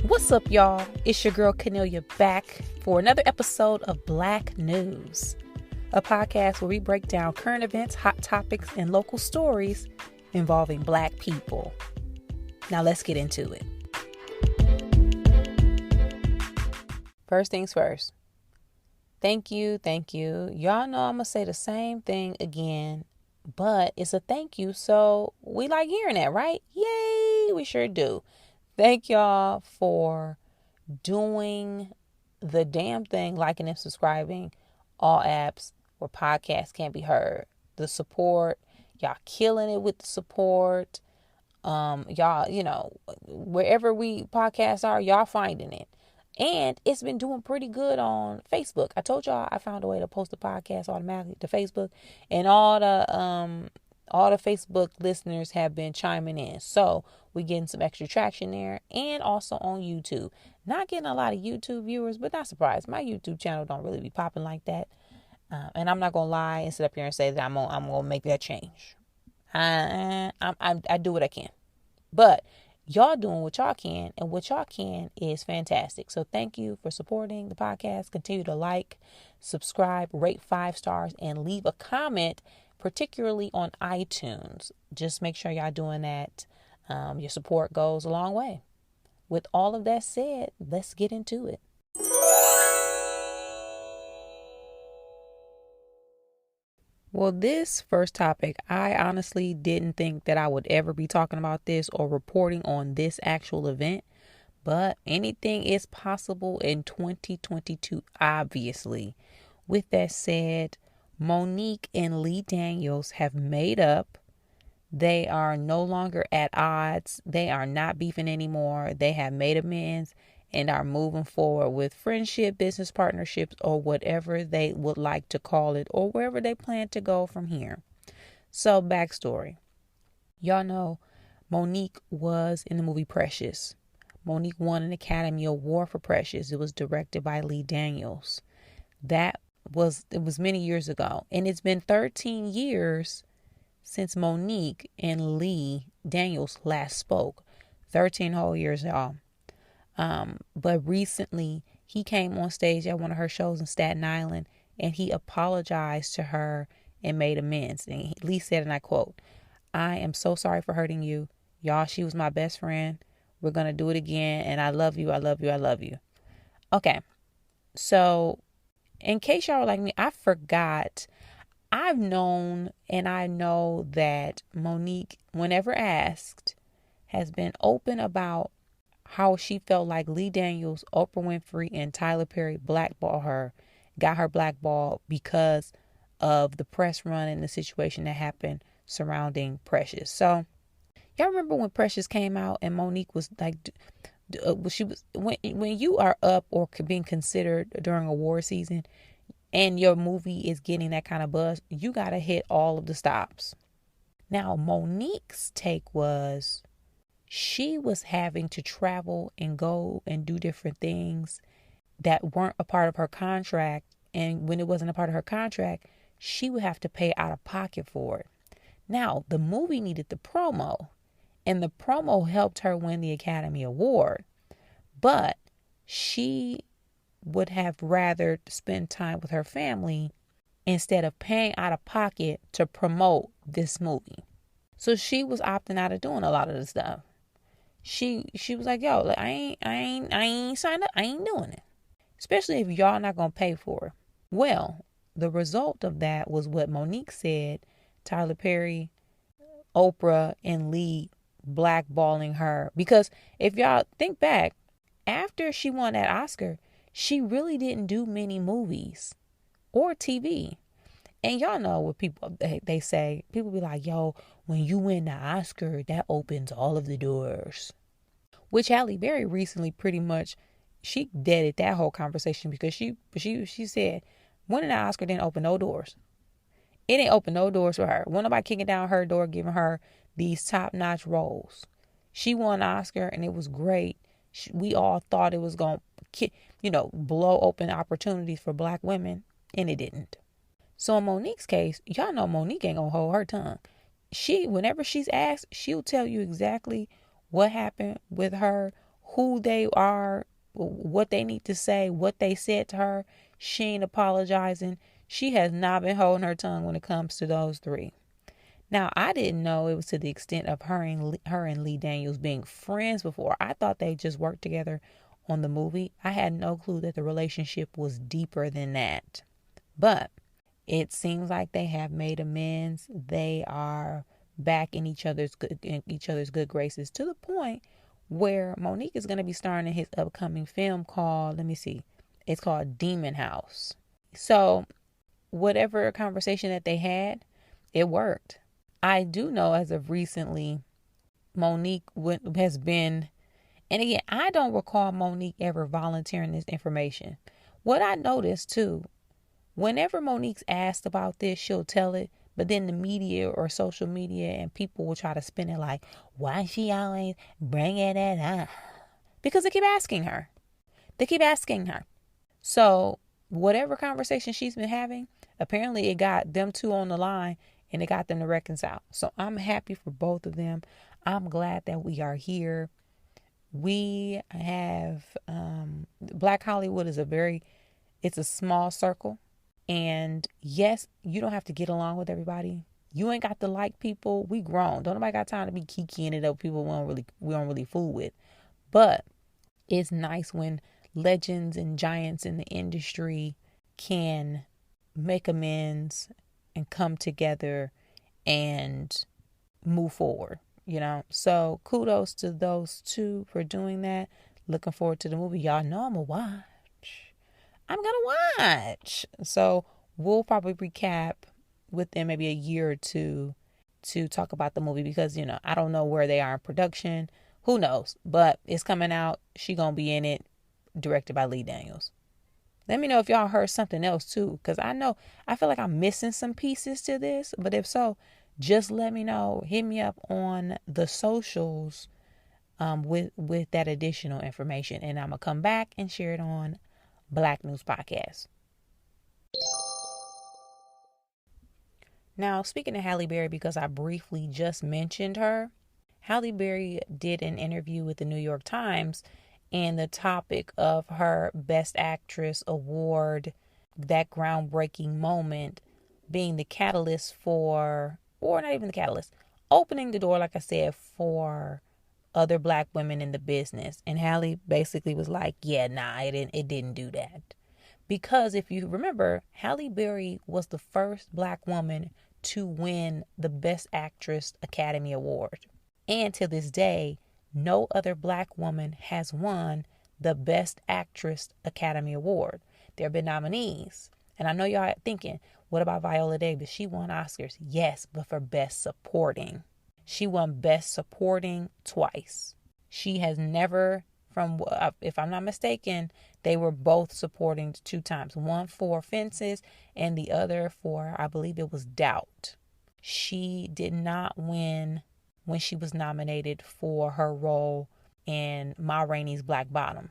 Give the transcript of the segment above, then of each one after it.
What's up, y'all? It's your girl Cornelia back for another episode of Black News, a podcast where we break down current events, hot topics, and local stories involving Black people. Now let's get into it. First things first. Thank you. Y'all know I'm going to say the same thing again, but it's a thank you, so we like hearing that, right? Yay, we sure do. Thank y'all for doing the damn thing, liking and subscribing, all apps where podcasts can be heard. The support, y'all killing it with the support. Y'all, wherever we podcasts are, y'all finding it. And it's been doing pretty good on Facebook. I told y'all I found a way to post the podcast automatically to Facebook, and all the Facebook listeners have been chiming in. So we getting some extra traction there, and also on YouTube. Not getting a lot of YouTube viewers, but not surprised. My YouTube channel don't really be popping like that. And I'm not gonna lie and sit up here and say that I'm gonna make that change. I do what I can, but y'all doing what y'all can, and what y'all can is fantastic. So thank you for supporting the podcast. Continue to like, subscribe, rate 5 stars, and leave a comment, particularly on iTunes. Just make sure y'all doing that. Your support goes a long way. With all of that said, let's get into it. Well, this first topic, I honestly didn't think that I would ever be talking about this or reporting on this actual event, but anything is possible in 2022, obviously. With that said, Monique and Lee Daniels have made up. They are no longer at odds. They are not beefing anymore. They have made amends and are moving forward with friendship, business partnerships, or whatever they would like to call it, or wherever they plan to go from here. So, backstory. Y'all know Monique was in the movie Precious. Monique won an Academy Award for Precious. It was directed by Lee Daniels. It was many years ago. And it's been 13 years since Monique and Lee Daniels last spoke. 13 whole years, y'all. But recently he came on stage at one of her shows in Staten Island, and he apologized to her and made amends. And Lee said, and I quote, "I am so sorry for hurting you. Y'all, she was my best friend. We're going to do it again. And I love you. I love you. I love you." Okay. So in case y'all were like me, I forgot. I've known, and I know that Monique, whenever asked, has been open about how she felt like Lee Daniels, Oprah Winfrey, and Tyler Perry got her blackballed because of the press run and the situation that happened surrounding Precious. So y'all remember when Precious came out and Monique was like, when you are up or being considered during award season and your movie is getting that kind of buzz, you got to hit all of the stops. Now, Monique's take was, she was having to travel and go and do different things that weren't a part of her contract. And when it wasn't a part of her contract, she would have to pay out of pocket for it. Now, the movie needed the promo, and the promo helped her win the Academy Award. But she would have rather spend time with her family instead of paying out of pocket to promote this movie. So she was opting out of doing a lot of the stuff. She was like, yo, like, I ain't signed up. I ain't doing it. Especially if y'all not going to pay for it. Well, the result of that was what Monique said. Tyler Perry, Oprah, and Lee blackballing her. Because if y'all think back, after she won that Oscar, she really didn't do many movies or TV. And y'all know what people, they say, people be like, yo, when you win the Oscar, that opens all of the doors. Which Halle Berry recently pretty much, she deaded that whole conversation, because she said, winning the Oscar didn't open no doors. It didn't open no doors for her. Wasn't nobody kicking down her door, giving her these top-notch roles. She won an Oscar, and it was great. We all thought it was going to, blow open opportunities for Black women, and it didn't. So in Monique's case, y'all know Monique ain't gonna hold her tongue. Whenever she's asked, she'll tell you exactly what happened with her, who they are, what they need to say, what they said to her. She ain't apologizing. She has not been holding her tongue when it comes to those three. Now, I didn't know it was to the extent of her and Lee Daniels being friends before. I thought they just worked together on the movie. I had no clue that the relationship was deeper than that. But it seems like they have made amends. They are back in each other's good graces, to the point where Monique is going to be starring in his upcoming film called, let me see, it's called Demon House. So whatever conversation that they had, it worked. I do know as of recently, Monique has been, and again, I don't recall Monique ever volunteering this information. What I noticed too, whenever Monique's asked about this, she'll tell it, but then the media or social media and people will try to spin it like, why she always bringing it up? Because they keep asking her. So whatever conversation she's been having, apparently it got them two on the line and it got them to reconcile. So I'm happy for both of them. I'm glad that we are here. We have Black Hollywood is it's a small circle. And yes, you don't have to get along with everybody. You ain't got to like people. We grown. Don't nobody got time to be kikiing it up people we don't really fool with. But it's nice when legends and giants in the industry can make amends and come together and move forward, So kudos to those two for doing that. Looking forward to the movie. Y'all know I'm going to watch. So we'll probably recap within maybe a year or two to talk about the movie because, I don't know where they are in production. Who knows? But it's coming out. She going to be in it, directed by Lee Daniels. Let me know if y'all heard something else too, because I feel like I'm missing some pieces to this. But if so, just let me know. Hit me up on the socials with that additional information. And I'm going to come back and share it on Black News Podcast. Now, speaking of Halle Berry, because I briefly just mentioned her, Halle Berry did an interview with the New York Times, and the topic of her Best Actress award, that groundbreaking moment, being the catalyst for, or not even the catalyst, opening the door, like I said, for other Black women in the business. And Halle basically was like, yeah, nah, it didn't do that. Because if you remember, Halle Berry was the first Black woman to win the Best Actress Academy Award. And to this day, no other Black woman has won the Best Actress Academy Award. There have been nominees. And I know y'all are thinking, what about Viola Davis? She won Oscars. Yes, but for Best Supporting. She won Best Supporting twice. She has never, if I'm not mistaken, they were both supporting 2 times. One for Fences and the other for, I believe it was Doubt. She did not win when she was nominated for her role in Ma Rainey's Black Bottom.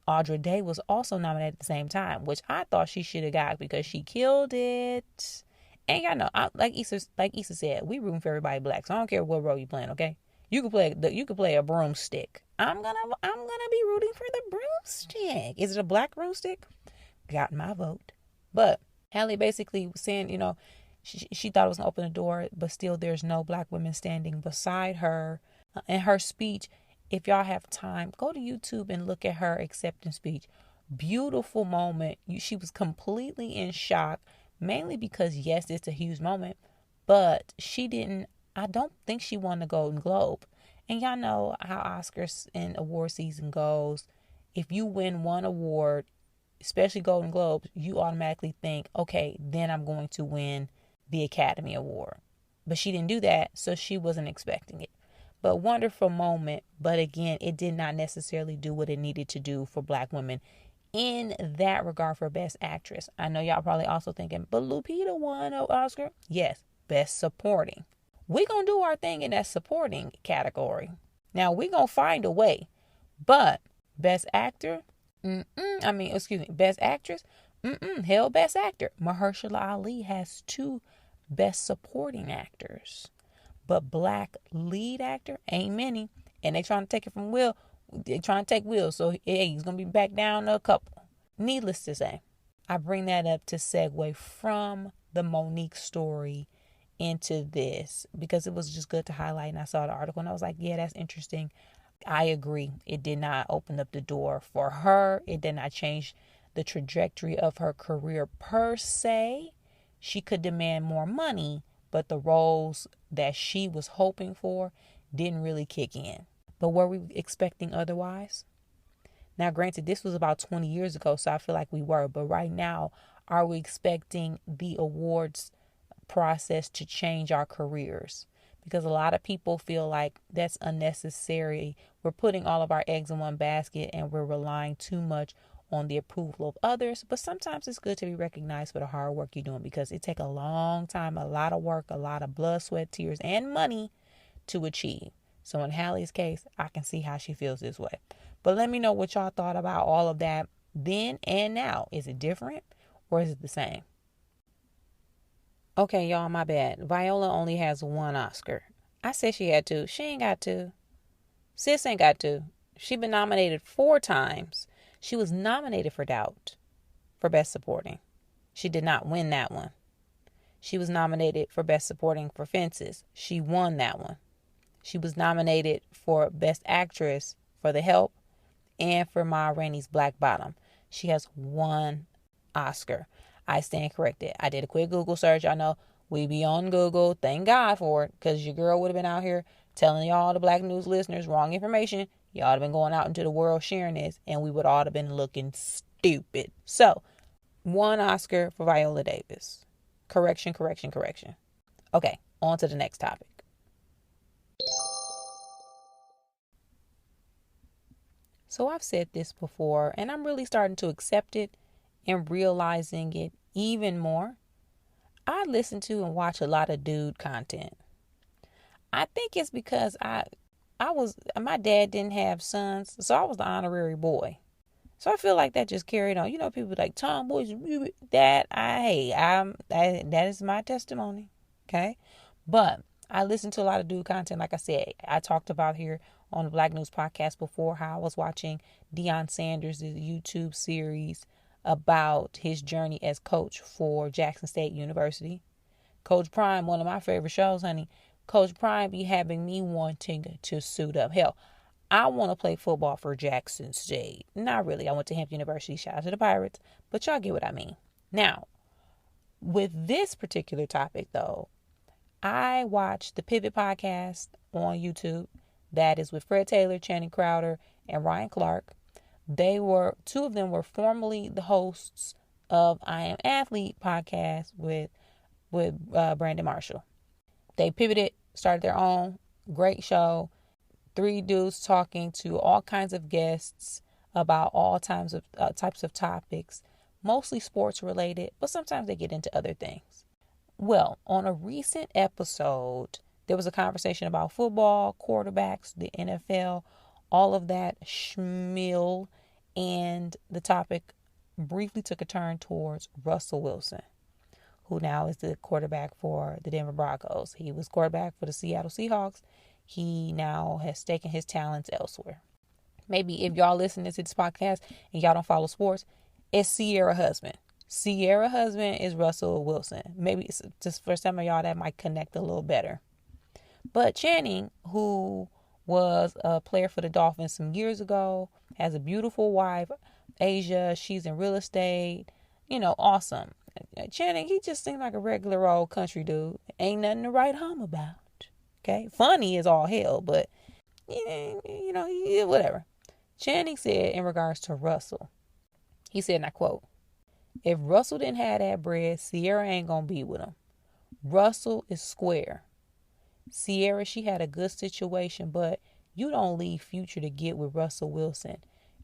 Audra Day was also nominated at the same time, which I thought she should have got because she killed it. And y'all know, like Issa said, we rooting for everybody Black, so I don't care what role you playing. Okay, you can play a broomstick. I'm gonna be rooting for the broomstick. Is it a black broomstick? Got my vote. But Halle basically was saying, she thought it was going to open the door, but still there's no Black women standing beside her. In her speech, if y'all have time, go to YouTube and look at her acceptance speech. Beautiful moment. She was completely in shock, mainly because, yes, it's a huge moment, but I don't think she won the Golden Globe. And y'all know how Oscars and award season goes. If you win one award, especially Golden Globes, you automatically think, okay, then I'm going to win the Academy Award. But she didn't do that, so she wasn't expecting it. But wonderful moment. But again, it did not necessarily do what it needed to do for Black women in that regard for Best Actress. I know y'all probably also thinking, but Lupita won an Oscar. Yes, Best Supporting. We're going to do our thing in that supporting category. Now, we're going to find a way. But Best Actor, Best Actress, hell, Best Actor. Mahershala Ali has 2 Best Supporting Actors. But Black lead actor, ain't many. And they trying to take it from Will. They're trying to take Will, so hey, he's going to be back down to a couple. Needless to say, I bring that up to segue from the Monique story into this because it was just good to highlight. And I saw the article and I was like, yeah, that's interesting. I agree. It did not open up the door for her. It did not change the trajectory of her career per se. She could demand more money, but the roles that she was hoping for didn't really kick in. But were we expecting otherwise? Now, granted, this was about 20 years ago, so I feel like we were. But right now, are we expecting the awards process to change our careers? Because a lot of people feel like that's unnecessary. We're putting all of our eggs in one basket and we're relying too much on the approval of others. But sometimes it's good to be recognized for the hard work you're doing because it takes a long time, a lot of work, a lot of blood, sweat, tears, and money to achieve. So in Halle's case, I can see how she feels this way. But let me know what y'all thought about all of that then and now. Is it different or is it the same? Okay, y'all, my bad. Viola only has one Oscar. I said she had two. She ain't got two. Sis ain't got two. She been nominated 4 times. She was nominated for Doubt for Best Supporting. She did not win that one. She was nominated for Best Supporting for Fences. She won that one. She was nominated for Best Actress for The Help and for Ma Rainey's Black Bottom. She has 1 Oscar. I stand corrected. I did a quick Google search. I know we be on Google. Thank God for it, because your girl would have been out here telling y'all, the Black News listeners, wrong information. Y'all have been going out into the world sharing this, and we would all have been looking stupid. So, 1 Oscar for Viola Davis. Correction. Okay, on to the next topic. So I've said this before, and I'm really starting to accept it and realizing it even more. I listen to and watch a lot of dude content. I think it's because my dad didn't have sons, so I was the honorary boy. So I feel like that just carried on. You know, people like tomboys, that is my testimony. Okay. But I listen to a lot of dude content. Like I said, I talked about here on the Black News podcast before how I was watching Deion Sanders' YouTube series about his journey as coach for Jackson State University. Coach Prime, one of my favorite shows, honey. Coach Prime be having me wanting to suit up. Hell, I want to play football for Jackson State. Not really. I went to Hampton University. Shout out to the Pirates. But y'all get what I mean. Now, with this particular topic, though, I watched the Pivot podcast on YouTube. That is with Fred Taylor, Channing Crowder, and Ryan Clark. 2 of them were formerly the hosts of I Am Athlete podcast with Brandon Marshall. They pivoted, started their own great show. 3 dudes talking to all kinds of guests about all types of topics, mostly sports related, but sometimes they get into other things. Well, on a recent episode, there was a conversation about football, quarterbacks, the NFL, all of that schmeal, and the topic briefly took a turn towards Russell Wilson, who now is the quarterback for the Denver Broncos. He was quarterback for the Seattle Seahawks. He now has taken his talents elsewhere. Maybe if y'all listening to this podcast and y'all don't follow sports, it's Sierra husband. Sierra husband is Russell Wilson. Maybe it's just for some of y'all that might connect a little better. But Channing, who was a player for the Dolphins some years ago, has a beautiful wife, Asia. She's in real estate. You know, awesome. Channing, he just seemed like a regular old country dude. Ain't nothing to write home about. Okay? Funny as all hell, but, you know, whatever. Channing said in regards to Russell, he said, and I quote, "If Russell didn't have that bread, Sierra ain't gonna be with him. Russell is square. Sierra, she had a good situation, but you don't leave Future to get with Russell Wilson.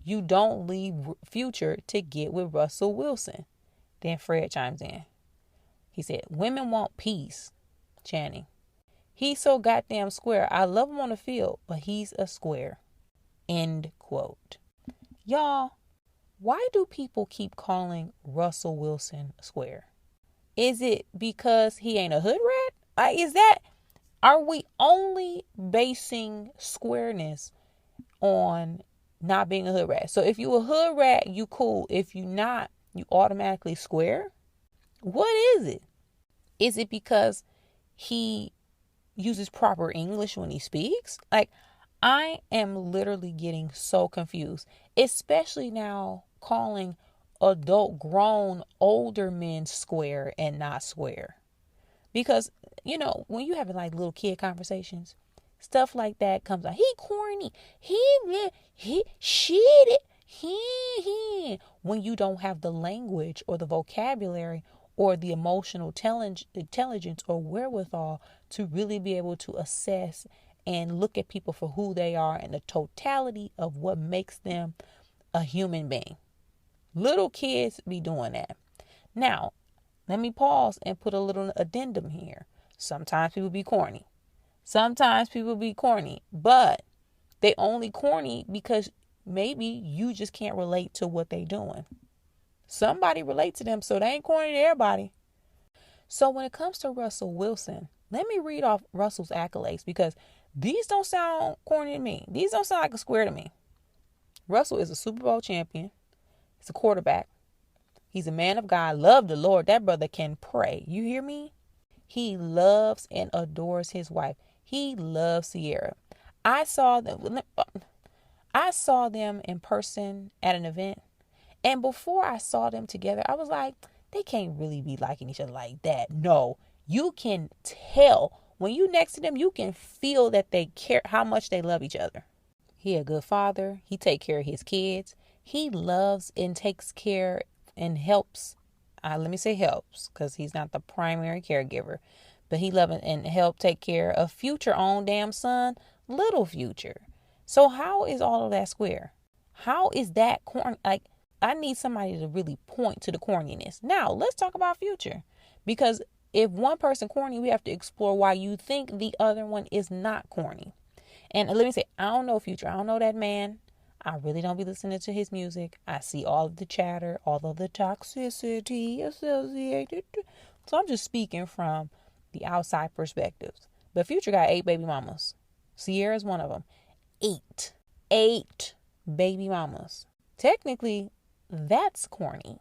You don't leave Future to get with Russell Wilson." Then Fred chimes in. He said, "Women want peace." Channing, "He's so goddamn square. I love him on the field, but he's a square." End quote. Y'all, why do people keep calling Russell Wilson square? Is it because he ain't a hood rat? Are we only basing squareness on not being a hood rat. So if you a hood rat, you cool. If you not, you automatically square. What is it? Is it because he uses proper English when he speaks? Like, I am literally getting so confused, especially now calling adult, grown, older men square and not square. Because, when you having like little kid conversations, stuff like that comes out. He corny. He. When you don't have the language or the vocabulary or the emotional intelligence or wherewithal to really be able to assess and look at people for who they are and the totality of what makes them a human being. Little kids be doing that. Now, let me pause and put a little addendum here. Sometimes people be corny. But they only corny because maybe you just can't relate to what they doing. Somebody relate to them, so they ain't corny to everybody. So when it comes to Russell Wilson, let me read off Russell's accolades because these don't sound corny to me. These don't sound like a square to me. Russell is a Super Bowl champion. He's a quarterback. He's a man of God. Love the Lord. That brother can pray. You hear me? He loves and adores his wife. He loves Sierra. I saw them in person at an event. And before I saw them together, I was like, they can't really be liking each other like that. No, you can tell. When you next to them, you can feel that they care, how much they love each other. He a good father. He take care of his kids. He loves and takes care and helps. Let me say helps because he's not the primary caregiver. But he loves and help take care of Future own damn son, little Future. So how is all of that square? How is that corny? Like, I need somebody to really point to the corniness. Now, let's talk about Future. Because if one person corny, we have to explore why you think the other one is not corny. And let me say, I don't know Future. I don't know that man. I really don't be listening to his music. I see all of the chatter, all of the toxicity associated. So I'm just speaking from the outside perspectives. But Future got 8 baby mamas. Sierra's one of them. 8 baby mamas. Technically, that's corny.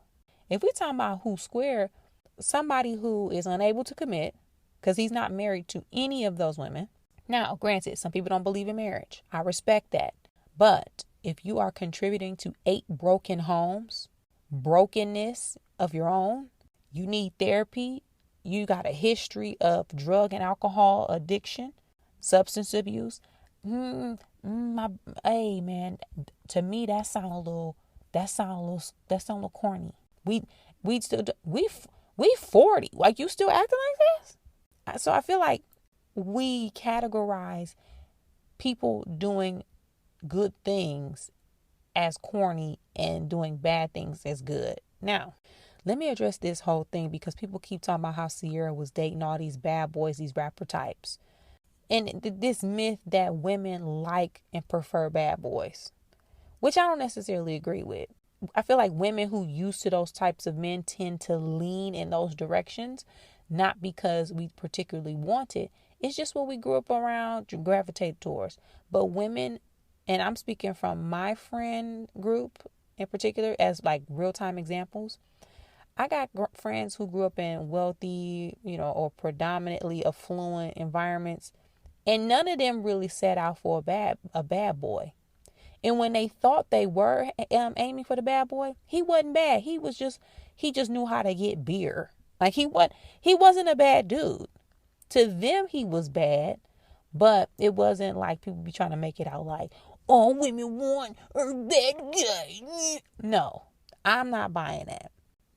If we're talking about who's square, somebody who is unable to commit because he's not married to any of those women. Now, granted, some people don't believe in marriage. I respect that. But if you are contributing to 8 broken homes, brokenness of your own, you need therapy, you got a history of drug and alcohol addiction, substance abuse. Hey man, to me that sound a little corny. We 40. Like, you still acting like this? So I feel like we categorize people doing good things as corny and doing bad things as good. Now, let me address this whole thing because people keep talking about how Sierra was dating all these bad boys, these rapper types. And this myth that women like and prefer bad boys, which I don't necessarily agree with. I feel like women who used to those types of men tend to lean in those directions, not because we particularly want it. It's just what we grew up around, gravitate towards. But women, and I'm speaking from my friend group in particular as like real-time examples. I got friends who grew up in wealthy, or predominantly affluent environments, and none of them really set out for a bad boy. And when they thought they were aiming for the bad boy, he wasn't bad. He just knew how to get beer. Like, he wasn't a bad dude. To them, he was bad, but it wasn't like people be trying to make it out like, all women want a bad guy. No, I'm not buying that.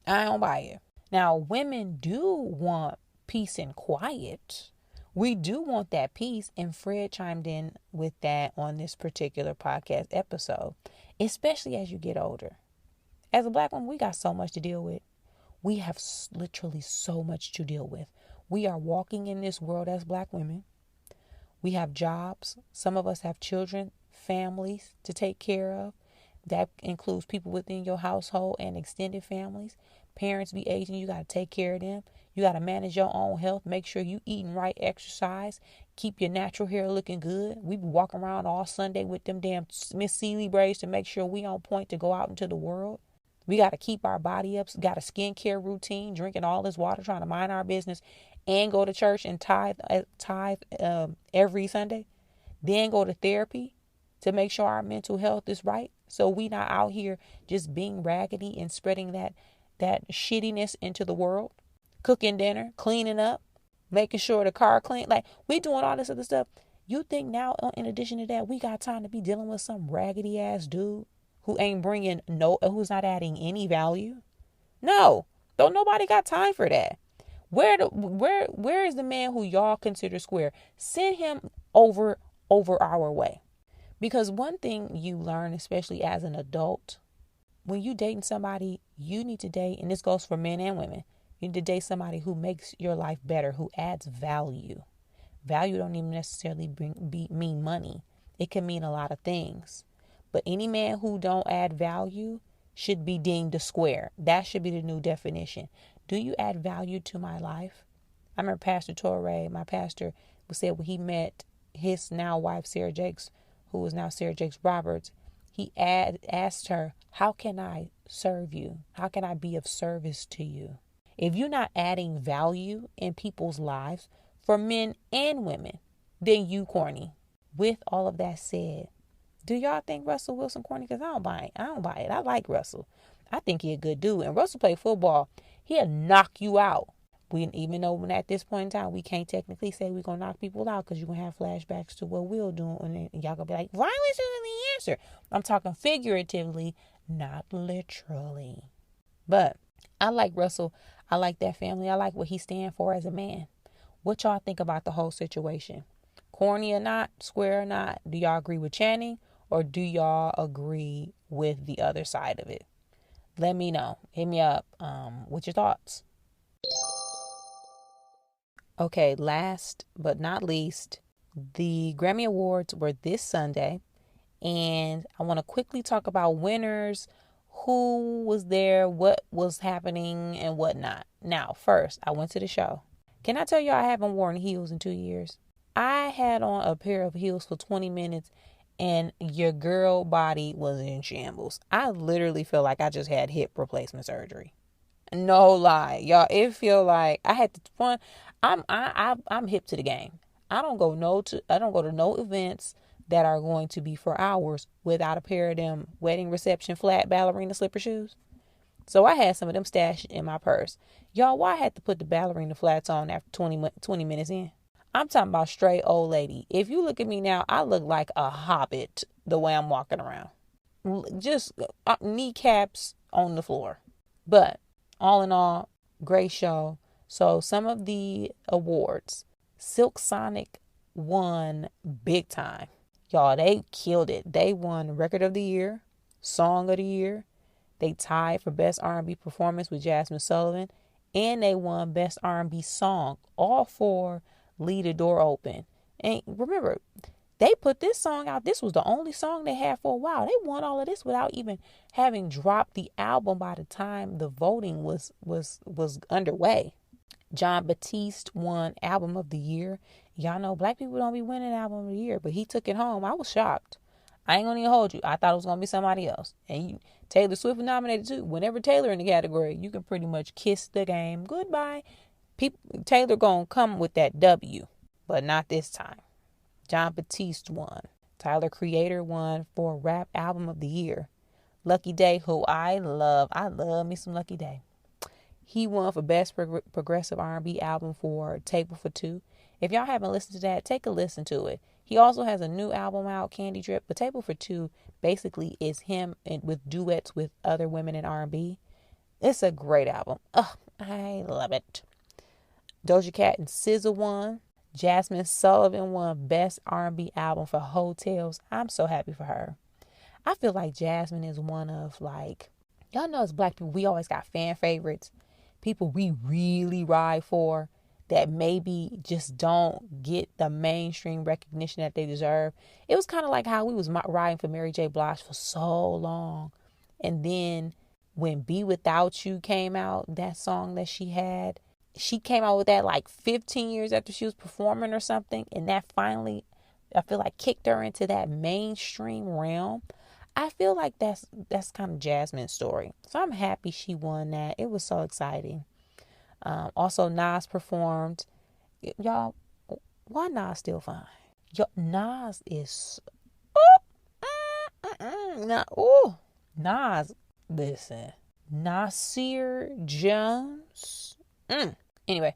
I don't buy it. Now, women do want peace and quiet. We do want that peace. And Fred chimed in with that on this particular podcast episode, especially as you get older. As a Black woman, we got so much to deal with. We have literally so much to deal with. We are walking in this world as Black women. We have jobs. Some of us have children, families to take care of. That includes people within your household and extended families. Parents be aging. You got to take care of them. You got to manage your own health. Make sure you eating right, exercise. Keep your natural hair looking good. We be walking around all Sunday with them damn Miss Sealy braids to make sure we on point to go out into the world. We got to keep our body up. Got a skincare routine, drinking all this water, trying to mind our business, and go to church and tithe every Sunday. Then go to therapy to make sure our mental health is right. So we not out here just being raggedy and spreading that shittiness into the world. Cooking dinner, cleaning up, making sure the car clean. Like, we doing all this other stuff. You think now, in addition to that, we got time to be dealing with some raggedy ass dude who ain't bringing who's not adding any value? No, don't nobody got time for that. Where is the man who y'all consider square? Send him over our way. Because one thing you learn, especially as an adult, when you dating somebody, you need to date, and this goes for men and women, you need to date somebody who makes your life better, who adds value. Value don't even necessarily mean money. It can mean a lot of things. But any man who don't add value should be deemed a square. That should be the new definition. Do you add value to my life? I remember Pastor Torrey, my pastor, said when he met his now wife, Sarah Jakes, who is now Sarah Jakes Roberts, he asked her, how can I serve you? How can I be of service to you? If you're not adding value in people's lives, for men and women, then you corny. With all of that said, do y'all think Russell Wilson corny? Because I don't buy it. I like Russell. I think he a good dude. And Russell played football. He'll knock you out. Even though at this point in time, we can't technically say we're going to knock people out because you're going to have flashbacks to what we'll do. And y'all going to be like, violence isn't the answer. I'm talking figuratively, not literally. But I like Russell. I like that family. I like what he stands for as a man. What y'all think about the whole situation? Corny or not, square or not, do y'all agree with Channing or do y'all agree with the other side of it? Let me know. Hit me up with your thoughts. Okay, last but not least, the Grammy Awards were this Sunday, and I want to quickly talk about winners, who was there, what was happening, and whatnot. Now, first, I went to the show. Can I tell you I haven't worn heels in 2 years? I had on a pair of heels for 20 minutes, and your girl body was in shambles. I literally feel like I just had hip replacement surgery. No lie, y'all. It feel like I had to fun. I'm hip to the game. I don't go to no events that are going to be for hours without a pair of them wedding reception flat ballerina slipper shoes. So I had some of them stashed in my purse. Y'all, why I had to put the ballerina flats on after 20 minutes in? I'm talking about straight old lady. If you look at me now, I look like a hobbit the way I'm walking around. Just kneecaps on the floor. But all in all, great show. So some of the awards. Silk Sonic won big time. Y'all, they killed it. They won Record of the Year, Song of the Year. They tied for Best R&B Performance with Jasmine Sullivan. And they won Best R&B Song. All for Leave the Door Open. And remember, they put this song out. This was the only song they had for a while. They won all of this without even having dropped the album by the time the voting was underway. John Batiste won Album of the Year. Y'all know black people don't be winning Album of the Year, but he took it home. I was shocked. I ain't gonna even hold you. I thought it was gonna be somebody else. And Taylor Swift was nominated too. Whenever Taylor in the category, you can pretty much kiss the game goodbye. Taylor gonna come with that W, but not this time. John Batiste won. Tyler Creator won for Rap Album of the Year. Lucky Day, who I love me some Lucky Day. He won for Best Progressive R&B Album for Table for Two. If y'all haven't listened to that, take a listen to it. He also has a new album out, Candy Drip. But Table for Two basically is him with duets with other women in R&B. It's a great album. I love it. Doja Cat and SZA won. Jasmine Sullivan won Best R&B Album for Hotels. I'm so happy for her. I feel like Jasmine is one of, y'all know as black people, we always got fan favorites. People we really ride for that maybe just don't get the mainstream recognition that they deserve. It was kind of like how we was riding for Mary J. Blige for so long. And then when Be Without You came out, that song that she had, she came out with that like 15 years after she was performing or something. And that finally, I feel like, kicked her into that mainstream realm. I feel like that's kind of Jasmine's story. So I'm happy she won that. It was so exciting. Also, Nas performed. Y'all, why Nas still fine? Nas is... Nas, listen. Nasir Jones. Anyway,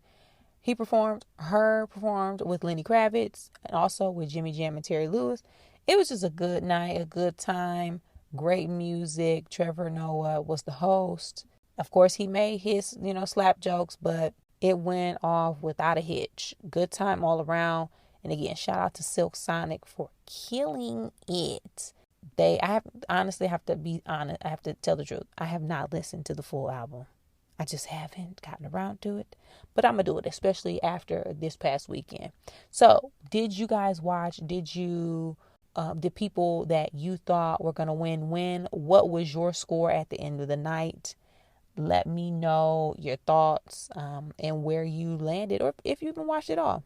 he performed. Her performed with Lenny Kravitz and also with Jimmy Jam and Terry Lewis. It was just a good night, a good time, great music. Trevor Noah was the host. Of course, he made his, slap jokes, but it went off without a hitch. Good time all around. And again, shout out to Silk Sonic for killing it. Honestly have to be honest. I have to tell the truth. I have not listened to the full album. I just haven't gotten around to it. But I'm going to do it, especially after this past weekend. So, did you guys watch? Did people that you thought were going to win? What was your score at the end of the night? Let me know your thoughts and where you landed, or if you even watched it all.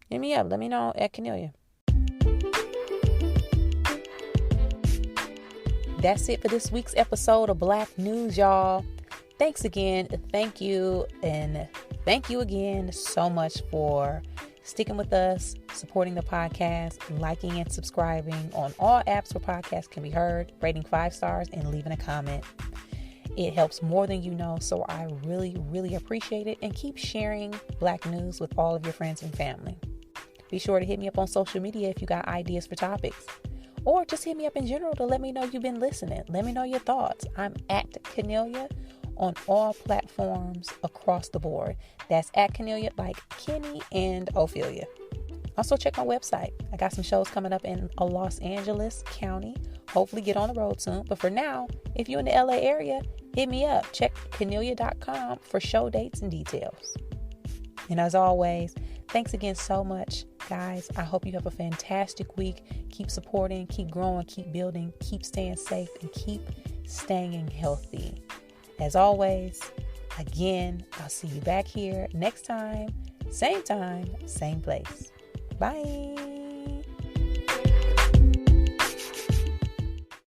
Hit me up. Let me know at Cornelia. That's it for this week's episode of Black News, y'all. Thanks again. Thank you. And thank you again so much for sticking with us, supporting the podcast, liking and subscribing on all apps where podcasts can be heard, rating 5 stars, and leaving a comment. It helps more than you know, so I really, really appreciate it. And keep sharing Black News with all of your friends and family. Be sure to hit me up on social media if you got ideas for topics. Or just hit me up in general to let me know you've been listening. Let me know your thoughts. I'm at Cornelia on all platforms across the board. That's at Cornelia, like Kenny and Ophelia. Also check my website. I got some shows coming up in Los Angeles County. Hopefully get on the road soon. But for now, if you're in the LA area, hit me up. Check Cornelia.com for show dates and details. And as always, thanks again so much, guys. I hope you have a fantastic week. Keep supporting, keep growing, keep building, keep staying safe, and keep staying healthy. As always, again, I'll see you back here next time, same time, same place. Bye.